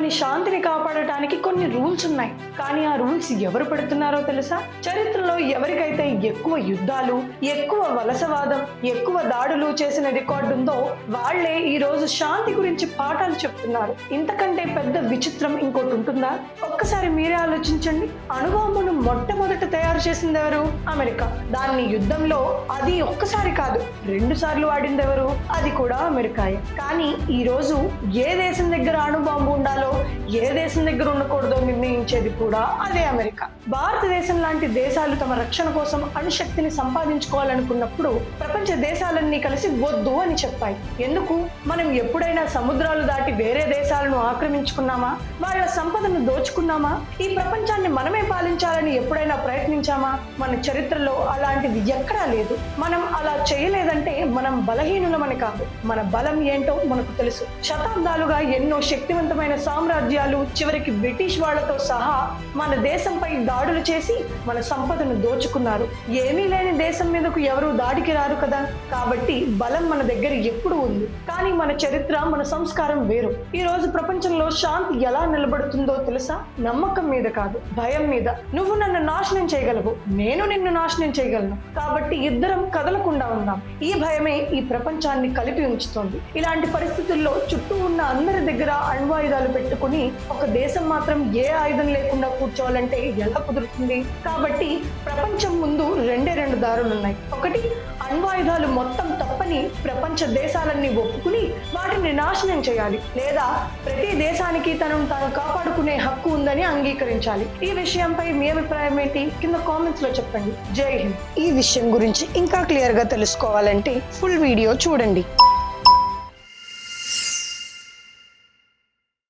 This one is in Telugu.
విశ్వంలోని శాంతిని కాపాడటానికి కొన్ని రూల్స్ ఉన్నాయి. కానీ ఆ రూల్స్ ఎవరు పెడుతున్నారో తెలుసా? చరిత్రలో ఎవరికైతే ఎక్కువ యుద్ధాలు, ఎక్కువ వలసవాదం, ఎక్కువ దాడులు చేసిన రికార్డు ఉందో వాళ్లే ఈ రోజు శాంతి గురించి పాఠాలు చెప్తున్నారు. ఇంతకంటే పెద్ద విచిత్రం ఇంకోటి ఉంటుందా? ఒక్కసారి మీరే ఆలోచించండి. అణుబాంబును మొట్టమొదట తయారు చేసింది ఎవరు? అమెరికా. దాన్ని యుద్ధంలో అది ఒక్కసారి కాదు 2 సార్లు వాడింది ఎవరు? అది కూడా అమెరికాయే. కానీ ఈ రోజు ఏ దేశం దగ్గర అణుబాంబు ఉండాలో, ఏ దేశం దగ్గర ఉండకూడదో నిర్ణయించేది కూడా అదే అమెరికా. భారతదేశం లాంటి దేశాలు తమ రక్షణ కోసం అణుశక్తిని సంపాదించుకోవాలనుకున్నప్పుడు ప్రపంచ దేశాలన్నీ కలిసి వద్దు అని చెప్పాయి. ఎందుకు? మనం ఎప్పుడైనా సముద్రాలు దాటి వేరే దేశాలను ఆక్రమించుకున్నామా? వాళ్ళ సంపదను దోచుకున్నామా? ఈ ప్రపంచాన్ని మనమే పాలించాలని ఎప్పుడైనా ప్రయత్నించామా? మన చరిత్రలో అలాంటిది ఎక్కడా లేదు. మనం అలా చేయలేదంటే మనం బలహీనులమని కాదు, మన బలం ఏంటో మనకు తెలుసు. శతాబ్దాలుగా ఎన్నో శక్తివంతమైన సామ్రాజ్యాలు చివరికి బ్రిటిష్ వాళ్లతో సహా మన దేశంపై దాడులు చేసి మన సంపదను దోచుకున్నారు. ఏమీ లేని దేశం మీదకు ఎవరు దాడికి రారు కదా. కాబట్టి బలం మన దగ్గర ఎప్పుడు ఉంది. కానీ మన చరిత్ర, మన సంస్కారం వేరు. ఈ రోజు ప్రపంచంలో శాంతి ఎలా నిలబడుతుందో తెలుసా? నమ్మకం మీద కాదు, భయం మీద. నువ్వు నన్ను నాశనం చేయగలవు, నేను నిన్ను నాశనం చేయగలను. కాబట్టి ఇద్దరం కదలకుండా ఉందాం. ఈ భయమే ఈ ప్రపంచాన్ని కలిపి ఉంచుతోంది. ఇలాంటి పరిస్థితుల్లో చుట్టూ ఉన్న అందరి దగ్గర అణ్వాయుధాలు పెట్టుకుని ఒక దేశం మాత్రం ఏ ఆయుధం లేకుండా కూర్చోవాలంటే ఎలా కుదురుతుంది? కాబట్టి ప్రపంచం ముందు 2 దారులున్నాయి. ఒకటి, అణ్వాయుధాలు మొత్తం తప్పని ప్రపంచ దేశాలన్నీ ఒప్పుకుని వాటిని నాశనం చేయాలి, లేదా ప్రతి దేశానికి తనను తాను కాపాడుకునే హక్కు ఉందని అంగీకరించాలి. ఈ విషయంపై మీ అభిప్రాయం ఏంటి? కింద కామెంట్స్ లో చెప్పండి. జై హింద్. ఈ విషయం గురించి ఇంకా క్లియర్ గా తెలుసుకోవాలంటే ఫుల్ వీడియో చూడండి.